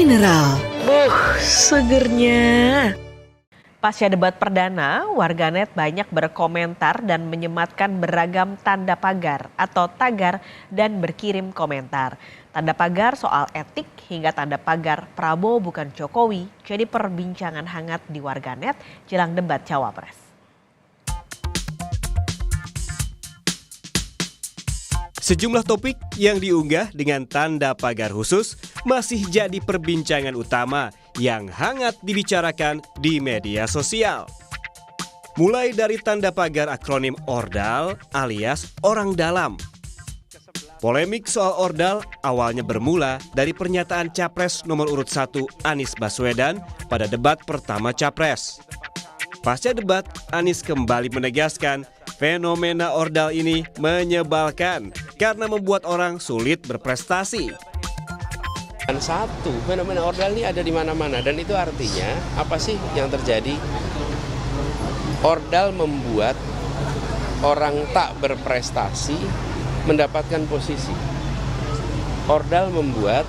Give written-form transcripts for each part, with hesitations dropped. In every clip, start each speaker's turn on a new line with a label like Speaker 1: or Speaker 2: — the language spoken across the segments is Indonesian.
Speaker 1: mineral. Segernya.
Speaker 2: Pasca debat perdana, warganet banyak berkomentar dan menyematkan beragam tanda pagar atau tagar dan berkirim komentar. Tanda pagar soal etik hingga tanda pagar Prabowo bukan Jokowi jadi perbincangan hangat di warganet jelang debat Cawapres.
Speaker 3: Sejumlah topik yang diunggah dengan tanda pagar khusus masih jadi perbincangan utama yang hangat dibicarakan di media sosial. Mulai dari tanda pagar akronim Ordal alias orang dalam. Polemik soal Ordal awalnya bermula dari pernyataan Capres nomor urut 1 Anies Baswedan pada debat pertama Capres. Pasca debat, Anies kembali menegaskan fenomena Ordal ini menyebalkan karena membuat orang sulit berprestasi.
Speaker 4: Dan satu, fenomena Ordal ini ada di mana-mana dan itu artinya apa sih yang terjadi? Ordal membuat orang tak berprestasi mendapatkan posisi. Ordal membuat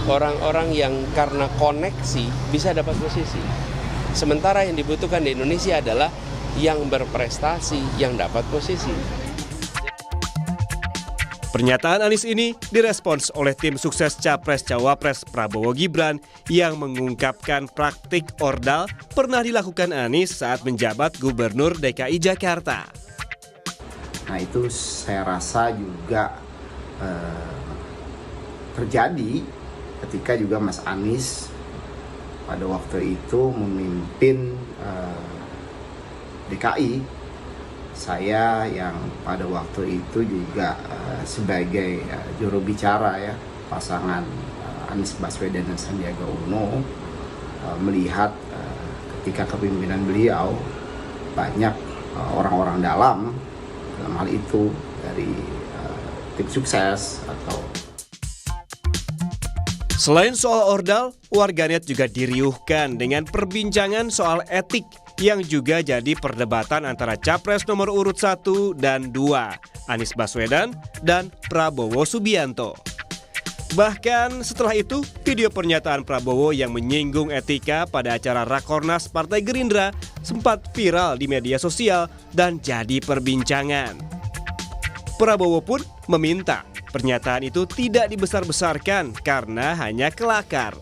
Speaker 4: orang-orang yang karena koneksi bisa dapat posisi. Sementara yang dibutuhkan di Indonesia adalah yang berprestasi, yang dapat posisi.
Speaker 3: Pernyataan Anies ini direspons oleh tim sukses Capres-Cawapres Prabowo Gibran yang mengungkapkan praktik Ordal pernah dilakukan Anies saat menjabat Gubernur DKI Jakarta.
Speaker 5: Nah itu saya rasa juga terjadi ketika juga Mas Anies pada waktu itu memimpin DKI. Saya yang pada waktu itu juga sebagai juru bicara ya pasangan Anies Baswedan dan Sandiaga Uno melihat ketika kepemimpinan beliau banyak orang-orang dalam hal itu dari tim sukses atau.
Speaker 3: Selain soal Ordal, warganet juga diriuhkan dengan perbincangan soal etik yang juga jadi perdebatan antara Capres nomor urut 1 dan 2, Anies Baswedan dan Prabowo Subianto. Bahkan setelah itu, video pernyataan Prabowo yang menyinggung etika pada acara Rakornas Partai Gerindra sempat viral di media sosial dan jadi perbincangan. Prabowo pun meminta pernyataan itu tidak dibesar-besarkan karena hanya kelakar.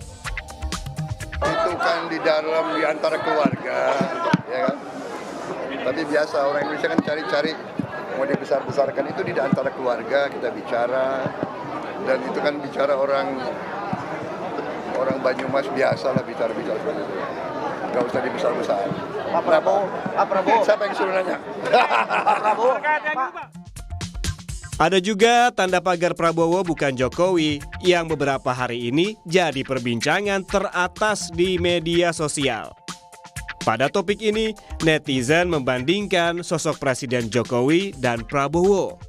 Speaker 6: Itu kan di antara keluarga, ya kan? Tapi biasa orang Indonesia kan cari-cari mau dibesar-besarkan itu di antara keluarga kita bicara dan itu kan bicara orang Banyumas biasa lah bicara seperti itu. Gak usah dibesar-besar. Pak Prabowo. Siapa yang suruh nanya? Pak Prabowo.
Speaker 3: Ada juga tanda pagar Prabowo bukan Jokowi yang beberapa hari ini jadi perbincangan teratas di media sosial. Pada topik ini, netizen membandingkan sosok Presiden Jokowi dan Prabowo.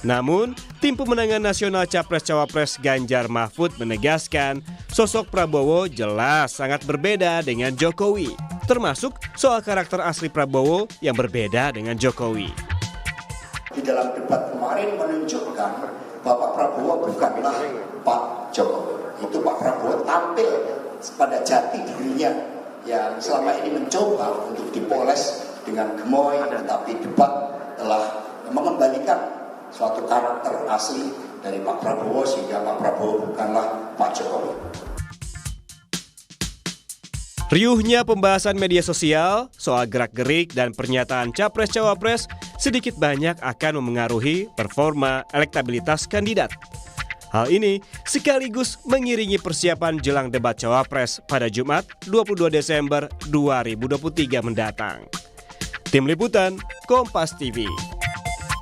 Speaker 3: Namun, tim pemenangan nasional Capres-Cawapres Ganjar Mahfud menegaskan sosok Prabowo jelas sangat berbeda dengan Jokowi, termasuk soal karakter asli Prabowo yang berbeda dengan Jokowi.
Speaker 7: Di dalam debat kemarin menunjukkan Bapak Prabowo bukanlah Pak Jokowi. Itu Pak Prabowo tampil pada jati dirinya yang selama ini mencoba untuk dipoles dengan gemoy, tetapi debat telah mengembalikan suatu karakter asli dari Pak Prabowo sehingga Pak Prabowo bukanlah Pak Jokowi.
Speaker 3: Riuhnya pembahasan media sosial soal gerak-gerik dan pernyataan Capres-Cawapres sedikit banyak akan memengaruhi performa elektabilitas kandidat. Hal ini sekaligus mengiringi persiapan jelang debat Cawapres pada Jumat 22 Desember 2023 mendatang. Tim Liputan, Kompas TV.